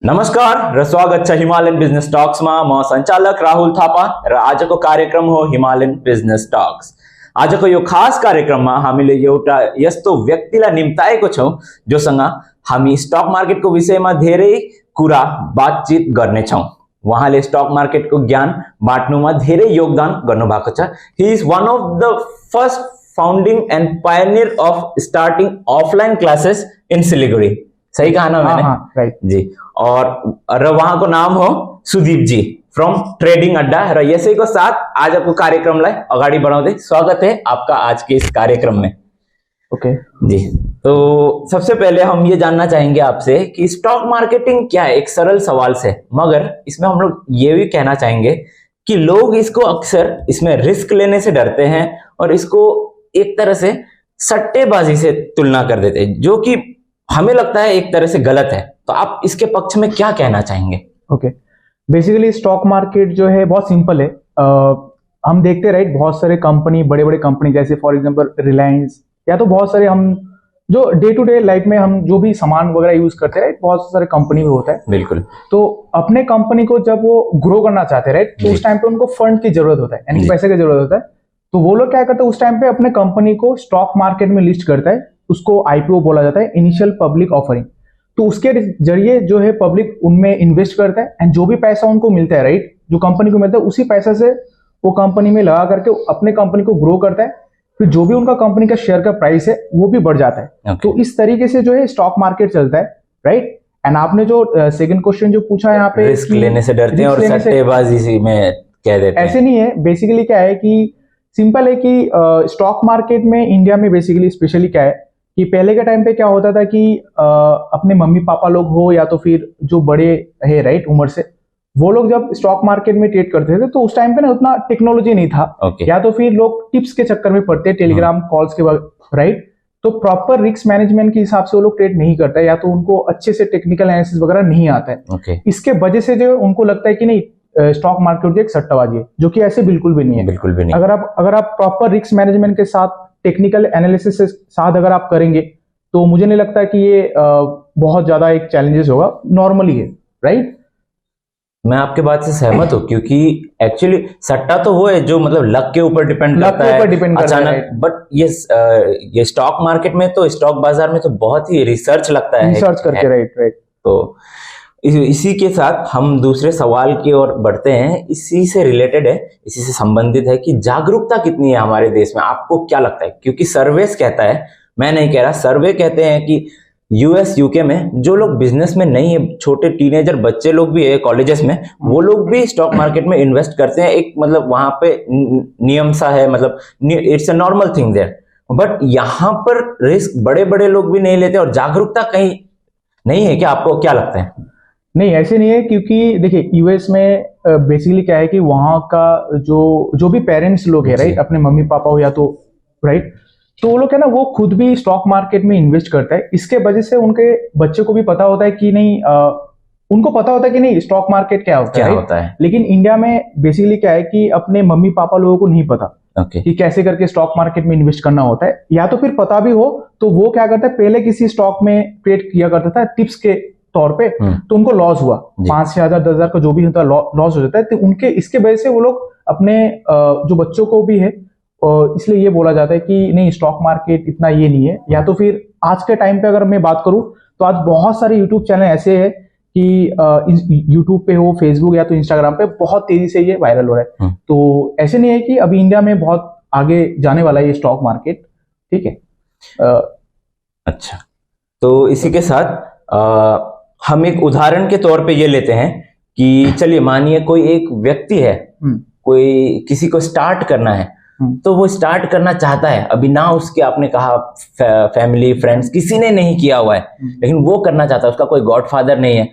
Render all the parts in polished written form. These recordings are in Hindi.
नमस्कार स्वागत है हिमालयन बिजनेस टॉक्स में संचालक राहुल थापा आज को कार्यक्रम हो हिमालयन बिजनेस टॉक्स। आज को यो खास कार्यक्रम में हामीले एउटा यस्तो व्यक्तिलाई निम्ताएको छौं जोसँग हामी स्टक मार्केट को विषय में धेरै कुरा बातचीत गर्ने छौं। उहाँले स्टक मार्केट को ज्ञान बाँट्नुमा धेरै योगदान गर्नुभएको छ। He is one of the first founding and Pioneer of starting offline classes in Siliguri. सही कहा ना मैंने? हाँ, राइट जी। और वहां को नाम हो सुदीप जी फ्रॉम ट्रेडिंग अड्डा र यसै को साथ आज को कार्यक्रमलाई अगाडि बढाउँदै स्वागत है आपका आज के इस कार्यक्रम में। ओके जी, तो सबसे पहले हम ये जानना चाहेंगे आपसे कि स्टॉक मार्केटिंग क्या है। एक सरल सवाल से, मगर इसमें हम लोग ये भी कहना चाहेंगे कि लोग इसको अक्सर इसमें रिस्क लेने से डरते हैं और इसको एक तरह से सट्टेबाजी से तुलना कर देते हैं, जो कि हमें लगता है एक तरह से गलत है। तो आप इसके पक्ष में क्या कहना चाहेंगे? ओके, बेसिकली स्टॉक मार्केट जो है बहुत सिंपल है। हम देखते राइट, बहुत सारे कंपनी, बड़े बड़े कंपनी जैसे फॉर एग्जांपल रिलायंस, या तो बहुत सारे हम जो डे टू डे लाइफ में हम जो भी सामान वगैरह यूज करते हैं, बहुत सारे कंपनी में होता है। बिल्कुल। तो अपने कंपनी को जब वो ग्रो करना चाहते हैं राइट, तो उस टाइम पे उनको फंड की जरूरत होता है, यानी पैसे की जरूरत होता है। तो वो लोग क्या करते हैं, उस टाइम पे अपने कंपनी को स्टॉक मार्केट में लिस्ट करता है। उसको आईपीओ बोला जाता है, इनिशियल पब्लिक ऑफरिंग। तो उसके जरिए जो है पब्लिक उनमें इन्वेस्ट करता है एंड जो भी पैसा उनको मिलता है राइट, जो कंपनी को मिलता है, उसी पैसा से वो कंपनी में लगा करके अपने कंपनी को ग्रो करता है। फिर जो भी उनका कंपनी का शेयर का प्राइस है वो भी बढ़ जाता है। तो इस तरीके से जो है स्टॉक मार्केट चलता है राइट। एंड आपने जो सेकंड क्वेश्चन जो पूछा है यहाँ पे, रिस्क लेने से डरते हैं और सट्टेबाजी में कह देते हैं। ऐसे नहीं है। बेसिकली क्या है कि सिंपल है कि स्टॉक मार्केट में इंडिया में बेसिकली स्पेशली क्या है कि पहले के टाइम पे क्या होता था कि अपने मम्मी पापा लोग हो या तो फिर जो बड़े है राइट उम्र से, वो लोग जब स्टॉक मार्केट में ट्रेड करते थे तो उस टाइम पे ना उतना टेक्नोलॉजी नहीं था। या तो फिर लोग टिप्स के चक्कर में पड़ते, टेलीग्राम कॉल्स के राइट। तो प्रॉपर रिस्क मैनेजमेंट के हिसाब से वो लोग ट्रेड नहीं करता, या तो उनको अच्छे से टेक्निकल एनालिसिस वगैरह नहीं आता है। इसके वजह से जो उनको लगता है कि नहीं स्टॉक मार्केट एक सट्टाबाजी है, जो कि ऐसे बिल्कुल भी नहीं है। बिल्कुल भी नहीं। अगर आप प्रॉपर रिस्क मैनेजमेंट के साथ, टेक्निकल एनालिसिस के साथ अगर आप करेंगे, तो मुझे नहीं लगता कि ये बहुत ज्यादा एक चैलेंजेस होगा, नॉर्मली है राइट। मैं आपके बात से सहमत हूँ, क्योंकि एक्चुअली सट्टा तो वो है जो मतलब लक के ऊपर डिपेंड करता है अचानक। बट ये स्टॉक मार्केट में तो, स्टॉक बाजार में तो बहुत ही रिसर्च लगता है, रिसर्च करके राइट। तो इसी के साथ हम दूसरे सवाल की ओर बढ़ते हैं। इसी से रिलेटेड है, इसी से संबंधित है कि जागरूकता कितनी है हमारे देश में, आपको क्या लगता है? क्योंकि सर्वे कहता है, मैं नहीं कह रहा, सर्वे कहते हैं कि यूएस यूके में जो लोग बिजनेस में नहीं है, छोटे टीनेजर बच्चे लोग भी है कॉलेजेस में, वो लोग भी स्टॉक मार्केट में इन्वेस्ट करते हैं। एक मतलब वहां पे नियम सा है, मतलब it's a normal thing there. बट यहाँ पर रिस्क बड़े बड़े लोग भी नहीं लेते और जागरूकता कहीं नहीं है क्या? आपको क्या लगता है? नहीं, ऐसे नहीं है, क्योंकि देखिए यूएस में बेसिकली क्या है कि वहां का जो भी पेरेंट्स लोग है राइट, अपने मम्मी पापा हो या तो राइट, तो वो लोग है ना, वो खुद भी स्टॉक मार्केट में इन्वेस्ट करता है। इसके वजह से उनके बच्चे को भी पता होता है कि नहीं, उनको पता होता है कि नहीं स्टॉक मार्केट क्या होता है। लेकिन इंडिया में बेसिकली क्या है कि अपने मम्मी पापा लोगों को नहीं पता कि कैसे करके स्टॉक मार्केट में इन्वेस्ट करना होता है, या तो फिर पता भी हो तो वो क्या करता है, पहले किसी स्टॉक में ट्रेड किया करता था टिप्स के तौर पे, तो उनको लॉस हुआ 5,000 10,000 का जो भी होता है लॉस हो जाता है। तो उनके इसके वजह से वो लोग अपने जो बच्चों को भी है, इसलिए ये बोला जाता है कि नहीं स्टॉक मार्केट इतना ये नहीं है। या तो फिर आज के टाइम पे अगर मैं बात करूं तो आज बहुत सारे यूट्यूब चैनल ऐसे हैं कि यूट्यूब पे हो, फेसबुक या तो इंस्टाग्राम पे बहुत तेजी से ये वायरल हो रहा है। तो ऐसे नहीं है कि अभी इंडिया में बहुत आगे जाने वाला है ये स्टॉक मार्केट, ठीक है। अच्छा, तो इसी के साथ हम एक उदाहरण के तौर पे ये लेते हैं कि चलिए मानिए कोई एक व्यक्ति है, कोई किसी को स्टार्ट करना है, तो वो स्टार्ट करना चाहता है, अभी ना उसके आपने कहा फैमिली फ्रेंड्स किसी ने नहीं किया हुआ है, लेकिन वो करना चाहता है, उसका कोई गॉडफादर नहीं है,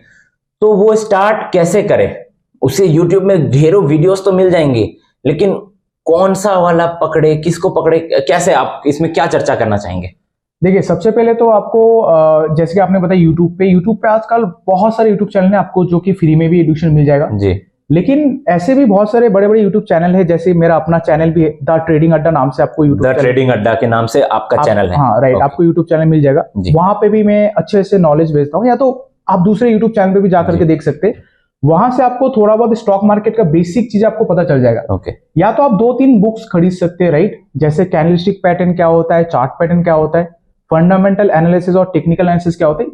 तो वो स्टार्ट कैसे करे? उसे यूट्यूब में ढेरों वीडियोस तो मिल जाएंगे, लेकिन कौन सा वाला पकड़े, किसको पकड़े, कैसे? आप इसमें क्या चर्चा करना चाहेंगे? देखिए, सबसे पहले तो आपको जैसे कि आपने बताया यूट्यूब पे आजकल बहुत सारे यूट्यूब चैनल हैं आपको, जो कि फ्री में भी एजुकेशन मिल जाएगा जी। लेकिन ऐसे भी बहुत सारे बड़े बड़े यूट्यूब चैनल है, जैसे मेरा अपना चैनल भी है, द ट्रेडिंग अड्डा नाम से आपको यूट्यूब, द ट्रेडिंग अड्डा के नाम से आपका चैनल है। हाँ राइट, आपको यूट्यूब चैनल मिल जाएगा। वहां पे भी मैं अच्छे से नॉलेज भेजता हूँ, या तो आप दूसरे यूट्यूब चैनल पे भी जाकर के देख सकते हैं। वहां से आपको थोड़ा बहुत स्टॉक मार्केट का बेसिक चीज आपको पता चल जाएगा। ओके। या तो आप 2-3 बुक्स खरीद सकते हैं, राइट, जैसे कैंडलस्टिक पैटर्न क्या होता है, चार्ट पैटर्न क्या होता है, फंडामेंटल एनालिसिस और टेक्निकल एनालिसिस क्या होता है,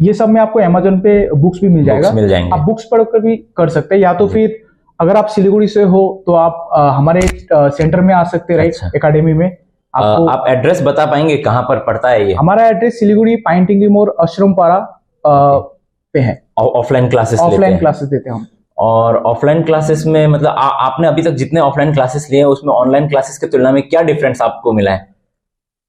ये सब में आपको अमेजोन पे बुक्स भी मिल जाएगा, मिल जाएंगे। आप बुक्स पढ़कर भी कर सकते हैं। या तो फिर अगर आप सिलीगुड़ी से हो तो आप हमारे सेंटर में आ सकते हैं, राइट, एकेडमी में। आप एड्रेस बता पाएंगे कहाँ पर पड़ता है ये? हमारा एड्रेस सिलीगुड़ी पाइंटिंग मोर अशरमपारा पे है। ऑफलाइन क्लासेस देते हैं हम। और ऑफलाइन क्लासेस में मतलब आपने अभी तक जितने ऑफलाइन क्लासेस लिए हैं उसमें ऑनलाइन क्लासेस की तुलना में क्या डिफरेंस आपको मिला है?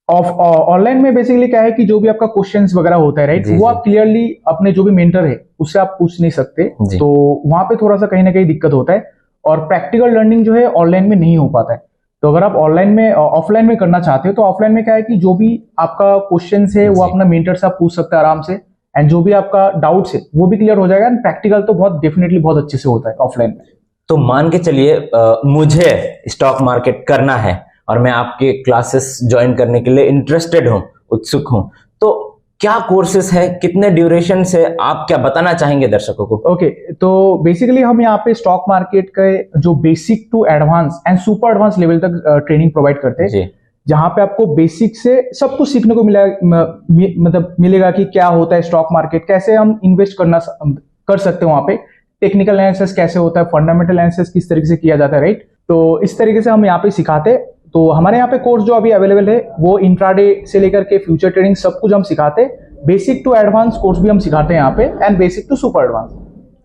ऑनलाइन में बेसिकली क्या है कि जो भी आपका क्वेश्चंस वगैरह होता है, राइट, वो आप क्लियरली अपने जो भी मेंटर है उससे आप पूछ नहीं सकते, तो वहां पे थोड़ा सा कहीं ना कहीं दिक्कत होता है। और प्रैक्टिकल लर्निंग जो है ऑनलाइन में नहीं हो पाता है। तो अगर आप ऑफलाइन में करना चाहते हो तो ऑफलाइन में क्या है कि जो भी आपका क्वेश्चंस है वो अपना मेंटर से आप पूछ सकते हैं आराम से, एंड जो भी आपका डाउट्स है वो भी क्लियर हो जाएगा। एंड प्रैक्टिकल तो बहुत डेफिनेटली बहुत अच्छे से होता है ऑफलाइन में। तो मान के चलिए मुझे स्टॉक मार्केट करना है और मैं आपके क्लासेस ज्वाइन करने के लिए इंटरेस्टेड हूं, उत्सुक हूं, तो क्या कोर्सेस है, कितने ड्यूरेशन से, आप क्या बताना चाहेंगे दर्शकों को? ओके, तो बेसिकली हम यहाँ पे स्टॉक मार्केट के जो basic to advance and super advance level तक ट्रेनिंग प्रोवाइड करते हैं, जहां पे आपको बेसिक से सब कुछ सीखने को मतलब मिलेगा कि क्या होता है स्टॉक मार्केट, कैसे हम इन्वेस्ट कर सकते हैं वहां पे, टेक्निकल एनालिसिस कैसे होता है, फंडामेंटल एनालिसिस किस तरीके से किया जाता है, राइट। तो इस तरीके से हम यहाँ पे सिखाते हैं। तो हमारे यहाँ पे कोर्स जो अभी अवेलेबल है वो इंट्राडे से लेकर के फ्यूचर ट्रेडिंग सब कुछ हम सिखाते हैं। बेसिक टू एडवांस कोर्स भी हम सिखाते हैं यहाँ पे, and basic to super advance.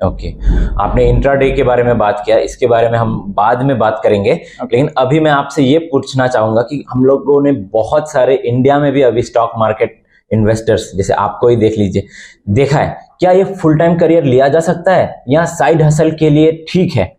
Okay, आपने इंट्राडे के बारे में बात किया, इसके बारे में हम बाद में बात करेंगे। लेकिन अभी मैं आपसे ये पूछना चाहूंगा कि हम लोगों ने बहुत सारे इंडिया में भी अभी स्टॉक मार्केट इन्वेस्टर्स, जैसे आपको ही देख लीजिए, देखा है, क्या ये फुल टाइम करियर लिया जा सकता है या साइड हसल के लिए ठीक है?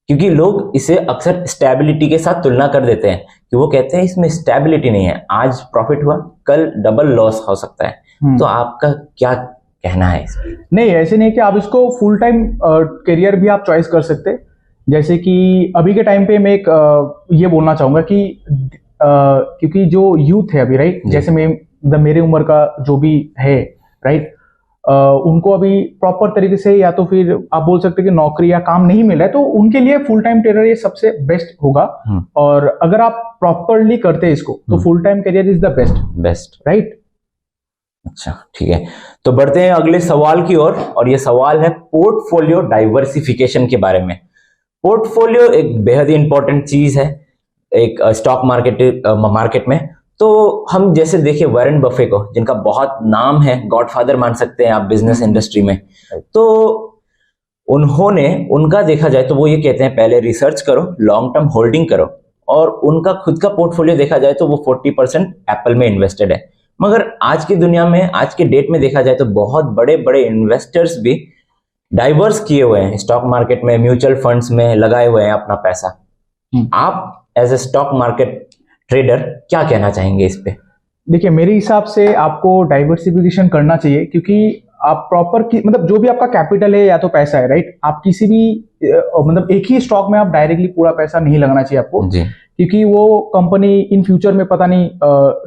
क्योंकि लोग इसे अक्सर स्टेबिलिटी के साथ तुलना कर देते हैं कि वो कहते हैं इसमें स्टेबिलिटी नहीं है, आज प्रॉफिट हुआ कल डबल लॉस हो सकता है। तो आपका क्या कहना है इसमें? नहीं, ऐसे नहीं कि आप इसको फुल टाइम करियर भी आप चॉइस कर सकते हैं। जैसे कि अभी के टाइम पे मैं एक ये बोलना चाहूंगा कि क्योंकि जो यूथ है अभी, राइट, जैसे मेरे उम्र का जो भी है, राइट, उनको अभी प्रॉपर तरीके से या तो फिर आप बोल सकते हैं कि नौकरी या काम नहीं मिल रहा है, तो उनके लिए फुल टाइम करियर ये सबसे बेस्ट होगा। और अगर आप प्रॉपरली करते हैं इसको तो full time career is the best, right. अच्छा, ठीक है, तो बढ़ते हैं अगले सवाल की ओर, और ये सवाल है पोर्टफोलियो डाइवर्सिफिकेशन के बारे में। पोर्टफोलियो एक बेहद ही इंपॉर्टेंट चीज है एक स्टॉक मार्केट में। तो हम जैसे देखिए वॉरेन बफे को, जिनका बहुत नाम है, गॉडफादर मान सकते हैं आप बिजनेस इंडस्ट्री में, तो उनका देखा जाए तो वो ये कहते हैं पहले रिसर्च करो, लॉन्ग टर्म होल्डिंग करो, और उनका खुद का पोर्टफोलियो देखा जाए तो वो 40% एप्पल में इन्वेस्टेड है। मगर आज की दुनिया में, आज के डेट में देखा जाए तो बहुत बड़े बड़े इन्वेस्टर्स भी डाइवर्स किए हुए हैं, स्टॉक मार्केट में, म्यूचुअल फंड्स में लगाए हुए हैं अपना पैसा। आप as a stock market trader क्या कहना चाहेंगे इस पे? देखिए, मेरे हिसाब से आपको डाइवर्सिफिकेशन करना चाहिए, क्योंकि आप प्रॉपर मतलब जो भी आपका कैपिटल है या तो पैसा है, राइट, आप किसी भी मतलब एक ही स्टॉक में आप डायरेक्टली पूरा पैसा नहीं लगाना चाहिए आपको, क्योंकि वो कंपनी इन फ्यूचर में पता नहीं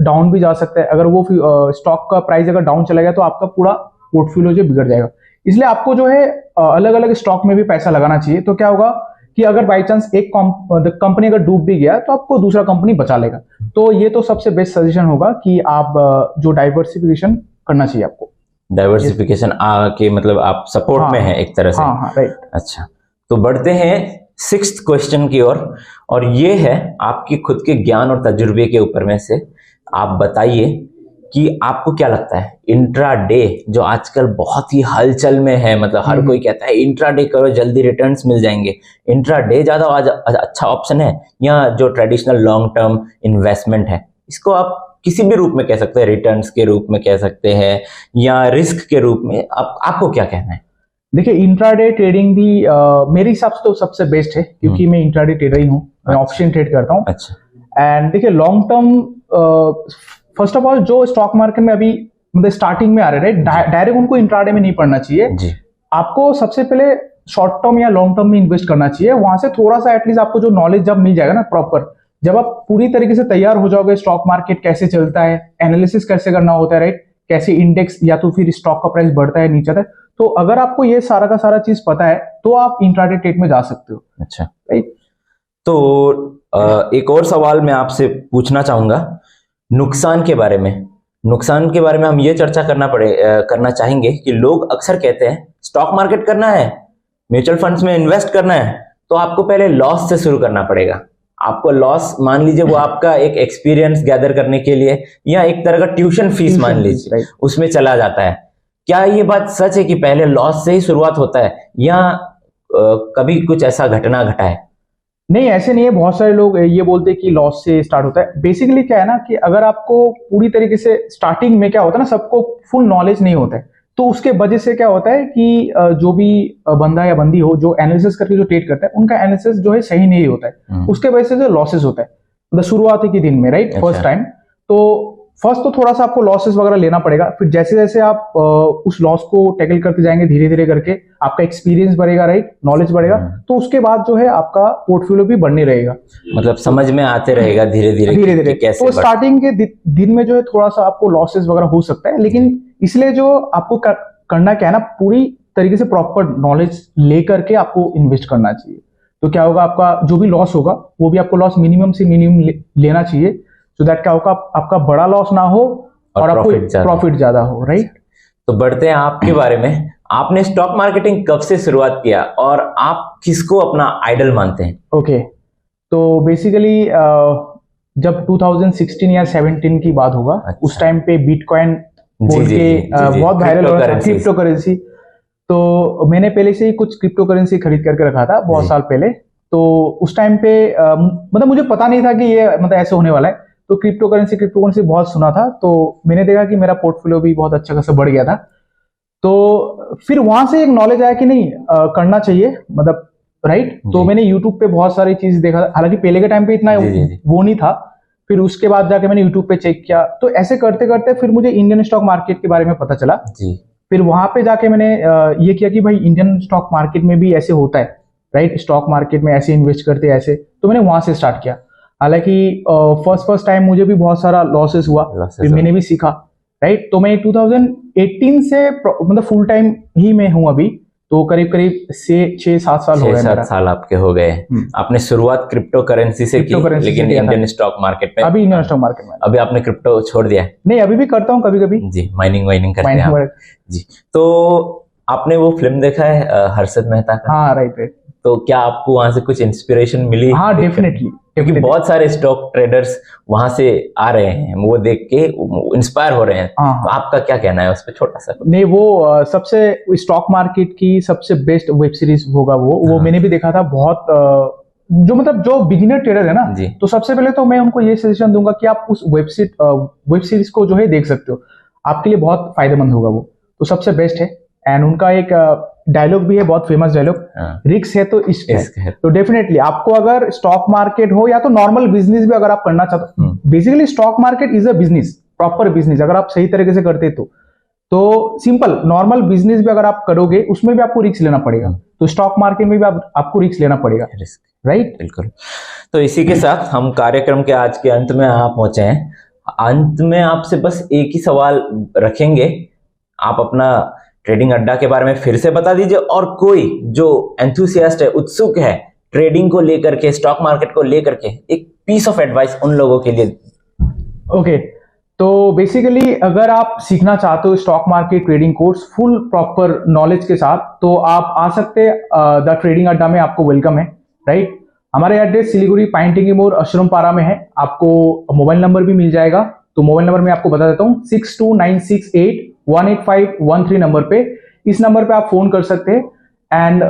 डाउन भी जा सकता है। अगर वो स्टॉक का प्राइस अगर डाउन चला गया तो आपका पूरा पोर्टफोलियो जो बिगड़ जाएगा। इसलिए आपको जो है अलग अलग स्टॉक में भी पैसा लगाना चाहिए। तो क्या होगा कि अगर बाई चांस एक कंपनी अगर डूब भी गया तो आपको दूसरा कंपनी बचा लेगा। तो ये तो सबसे बेस्ट सजेशन होगा कि आप जो डाइवर्सिफिकेशन करना चाहिए आपको। डाइवर्सिफिकेशन के मतलब आप सपोर्ट में है एक तरह से। हाँ, राइट। अच्छा, तो बढ़ते हैं 6th क्वेश्चन की ओर, और ये है आपकी खुद के ज्ञान और तजुर्बे के ऊपर में से। आप बताइए कि आपको क्या लगता है इंट्राडे जो आजकल बहुत ही हलचल में है, मतलब हर कोई कहता है इंट्राडे करो जल्दी रिटर्न्स मिल जाएंगे, इंट्राडे ज्यादा आज अच्छा ऑप्शन है या जो ट्रेडिशनल लॉन्ग टर्म इन्वेस्टमेंट है? इसको आप किसी भी रूप में कह सकते हैं, रिटर्न्स के रूप में कह सकते हैं या रिस्क के रूप में, आपको क्या कहना है? देखिए, इंट्राडे ट्रेडिंग भी मेरे हिसाब से तो सबसे बेस्ट है, क्योंकि मैं इंट्राडे ट्रेडर ही हूँ, मैं ऑप्शन ट्रेड करता हूँ। अच्छा। एंड देखिए, long term first of all जो स्टॉक मार्केट में अभी मतलब स्टार्टिंग में आ रहे हैं, डायरेक्ट उनको इंट्राडे में नहीं पढ़ना चाहिए जी। आपको सबसे पहले शॉर्ट टर्म या लॉन्ग टर्म में इन्वेस्ट करना चाहिए। वहां से थोड़ा सा एटलीस्ट आपको जो नॉलेज जब मिल जाएगा ना प्रॉपर, जब आप पूरी तरीके से तैयार हो जाओगे स्टॉक मार्केट कैसे चलता है, एनालिसिस कैसे करना होता है, राइट, कैसे इंडेक्स या तो फिर स्टॉक का प्राइस बढ़ता है नीचे तक। तो अगर आपको ये सारा का सारा चीज पता है तो आप इंट्राडे ट्रेड में जा सकते हो। अच्छा, राइट। तो एक और सवाल मैं आपसे पूछना चाहूंगा नुकसान के बारे में। नुकसान के बारे में हम ये चर्चा करना चाहेंगे कि लोग अक्सर कहते हैं स्टॉक मार्केट करना है, म्यूचुअल फंड्स में इन्वेस्ट करना है, तो आपको पहले लॉस से शुरू करना पड़ेगा। आपको लॉस मान लीजिए वो आपका एक एक्सपीरियंस गैदर करने के लिए या एक तरह का ट्यूशन फीस मान लीजिए उसमें चला जाता है। क्या ये बात सच है कि पहले लॉस से ही शुरुआत होता है या कभी कुछ ऐसा घटना घटा है? नहीं, ऐसे नहीं है। बहुत सारे लोग ये बोलते हैं कि लॉस से स्टार्ट होता है। बेसिकली क्या है ना कि अगर आपको पूरी तरीके से स्टार्टिंग में क्या होता है ना, सबको फुल नॉलेज नहीं होता है, तो उसके वजह से क्या होता है कि जो भी बंदा या बंदी हो जो एनालिसिस करके जो ट्रेड करता है उनका एनालिसिस जो है सही नहीं होता है, उसके वजह से जो लॉसेस होता है मतलब शुरुआती के दिन में, राइट, फर्स्ट टाइम। तो फर्स्ट तो थोड़ा सा आपको लॉसेस वगैरह लेना पड़ेगा, फिर जैसे जैसे आप उस लॉस को टैकल करते जाएंगे धीरे धीरे करके आपका एक्सपीरियंस बढ़ेगा, राइट, नॉलेज बढ़ेगा, तो उसके बाद जो है आपका पोर्टफोलियो भी बढ़ने रहेगा, मतलब समझ में आते रहेगा धीरे धीरे कैसे। तो स्टार्टिंग के दिन में जो है थोड़ा सा आपको लॉसेस वगैरह हो सकता है, लेकिन इसलिए जो आपको करना क्या है ना, पूरी तरीके से प्रॉपर नॉलेज लेकर के आपको इन्वेस्ट करना चाहिए। तो क्या होगा, आपका जो भी लॉस होगा वो भी आपको लॉस मिनिमम से मिनिमम लेना चाहिए, सो दैट क्या होगा आपका बड़ा लॉस ना हो और आपको प्रॉफिट ज्यादा हो, राइट। तो बढ़ते हैं आपके बारे में। आपने स्टॉक मार्केटिंग कब से शुरुआत किया और आप किसको अपना आइडल मानते हैं? ओके, तो बेसिकली जब 2016 या 17 की बात होगा, उस टाइम पे बिटकॉइन बोल के बहुत वायरल हो रहा था, क्रिप्टो करेंसी। तो मैंने पहले से ही कुछ क्रिप्टो करेंसी खरीद करके रखा था बहुत साल पहले। तो उस टाइम पे मतलब मुझे पता नहीं था कि ये मतलब ऐसे होने वाला है। तो क्रिप्टो करेंसी बहुत सुना था, तो मैंने देखा कि मेरा पोर्टफोलियो भी बहुत अच्छा खासा बढ़ गया था। तो फिर वहां से एक नॉलेज आया कि नहीं करना चाहिए, मतलब राइट। तो मैंने यूट्यूब पे बहुत सारी चीज देखा, हालांकि पहले के टाइम पे इतना वो नहीं था। फिर उसके बाद जाके मैंने यूट्यूब पे चेक किया, तो ऐसे करते करते फिर मुझे इंडियन स्टॉक मार्केट के बारे में पता चला जी। फिर वहां पे जाके मैंने ये किया कि भाई इंडियन स्टॉक मार्केट में भी ऐसे होता है, राइट, स्टॉक मार्केट में ऐसे इन्वेस्ट करते हैं ऐसे। तो मैंने वहां से स्टार्ट किया। हालांकि फर्स्ट टाइम मुझे भी बहुत सारा लॉसेस हुआ, फिर मैंने भी सीखा, राइट। तो मैं 2018 से मतलब फुल टाइम ही में हूं अभी, तो करीब 6-7 साल हो गए। 7 साल आपके हो गए। आपने शुरुआत क्रिप्टो करेंसी से की, लेकिन इंडियन स्टॉक मार्केट में अभी इंडियन स्टॉक मार्केट में अभी आपने क्रिप्टो छोड़ दिया है? नहीं, अभी भी करता हूँ कभी कभी जी, माइनिंग करते हैं जी। तो आपने वो फिल्म देखा है हर्षद मेहता का? हाँ, राइट। तो क्या आपको वहां से कुछ इंस्पिरेशन मिली? हाँ, डेफिनेटली। क्योंकि बहुत सारे स्टॉक ट्रेडर्स वहां से आ रहे हैं, वो देख के इंस्पायर हो रहे हैं। तो आपका क्या कहना है उस पर छोटा सा? नहीं, वो सबसे स्टॉक मार्केट की सबसे बेस्ट वेब सीरीज होगा वो मैंने भी देखा था। बहुत जो मतलब जो बिगिनर ट्रेडर है ना, तो सबसे पहले तो मैं उनको ये सजेशन दूंगा कि आप उस वेब सीरीज को जो है देख सकते हो, आपके लिए बहुत फायदेमंद होगा वो। तो सबसे बेस्ट है। एंड उनका एक डायलॉग भी है, बहुत फेमस डायलॉग, रिस्क है तो इश्क है। तो डेफिनेटली आपको अगर स्टॉक मार्केट हो या तो नॉर्मल बिजनेस भी अगर आप करना चाहते हो, basically stock market is a business, proper business, अगर आप सही तरीके से करते तो सिंपल नॉर्मल बिजनेस भी अगर आप करोगे उसमें भी आपको रिस्क लेना पड़ेगा, तो स्टॉक मार्केट में भी आपको रिस्क लेना पड़ेगा, राइट। बिल्कुल। तो इसी के साथ हम कार्यक्रम के आज के अंत में आप पहुंचे हैं। अंत में आपसे बस एक ही सवाल रखेंगे, आप अपना ट्रेडिंग अड्डा के बारे में फिर से बता दीजिए, और कोई जो एंथुसियास्ट है, उत्सुक है ट्रेडिंग को लेकर के, स्टॉक मार्केट को लेकर के, एक पीस ऑफ एडवाइस उन लोगों के लिए। ओके, तो बेसिकली अगर आप सीखना चाहते हो stock market trading course full proper knowledge के साथ, तो आप आ सकते हैं द ट्रेडिंग अड्डा में, आपको वेलकम है, राइट। हमारे एड्रेस सिलीगुड़ी पाइंटिंग मोड़ अशरमपारा में है। आपको मोबाइल नंबर भी मिल जाएगा, तो मोबाइल नंबर मैं आपको बता देता हूँ, 6296818513 नंबर पे। इस नंबर पे आप फोन कर सकते हैं। एंड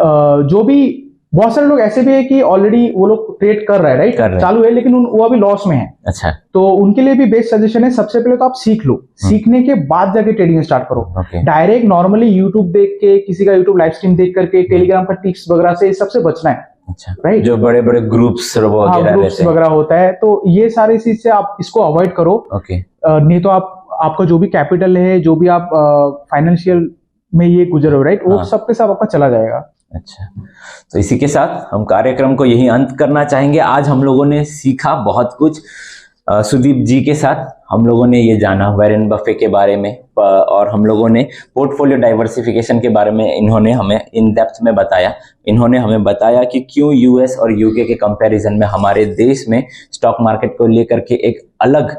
जो भी बहुत सारे लोग ऐसे भी है कि ऑलरेडी वो लोग ट्रेड कर रहे हैं, राइट, चालू है, लेकिन वो अभी लॉस में है। अच्छा, तो उनके लिए भी बेस्ट सजेशन है, सबसे पहले तो आप सीख लो, सीखने के बाद जाके ट्रेडिंग स्टार्ट करो। डायरेक्ट नॉर्मली यूट्यूब देख के, किसी का यूट्यूब लाइव स्ट्रीम देख करके, टेलीग्राम पर टिप्स वगैरह से सबसे बचना है। अच्छा, राइट, जो बड़े बड़े ग्रुप्स वगैरह होता है, तो ये सारी चीज से आप इसको अवॉइड करो। ओके, नहीं तो आपका जो भी कैपिटल है, जो भी आप फाइनेंशियल में ये गुजर हो, राइट, वो सबके सब आपका चला जाएगा। अच्छा, तो इसी के साथ हम कार्यक्रम को यही अंत करना चाहेंगे। आज हम लोगों ने सीखा बहुत कुछ सुदीप जी के साथ। हम लोगों ने ये जाना वॉरेन बफे के बारे में, और हम लोगों ने पोर्टफोलियो डाइवर्सिफिकेशन के बारे में इन्होंने हमें इन डेप्थ में बताया। इन्होंने हमें बताया कि क्यों यूएस और यूके के कंपैरिजन में हमारे देश में स्टॉक मार्केट को लेकर के एक अलग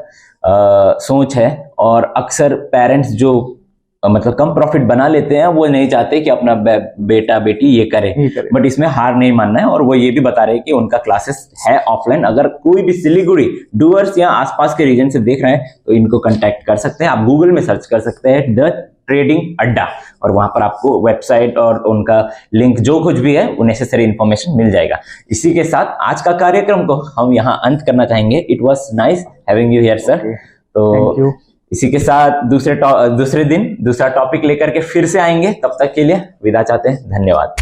सोच है, और अक्सर पेरेंट्स जो मतलब कम प्रॉफिट बना लेते हैं वो नहीं चाहते कि अपना बेटा बेटी ये करे, बट इसमें हार नहीं मानना है। और वो ये भी बता रहे हैं कि उनका क्लासेस है ऑफलाइन, अगर कोई भी सिलीगुड़ी डूअर्स या आसपास के रीजन से देख रहे हैं तो इनको कांटेक्ट कर सकते हैं। आप गूगल में सर्च कर सकते हैं द ट्रेडिंग अड्डा, और वहां पर आपको वेबसाइट और उनका लिंक जो कुछ भी है वो नेसेसरी इंफॉर्मेशन मिल जाएगा। इसी के साथ आज का कार्यक्रम को हम यहाँ अंत करना चाहेंगे। It was nice having you here sir. तो इसी के साथ दूसरे दिन दूसरा टॉपिक लेकर के फिर से आएंगे, तब तक के लिए विदा चाहते हैं। धन्यवाद।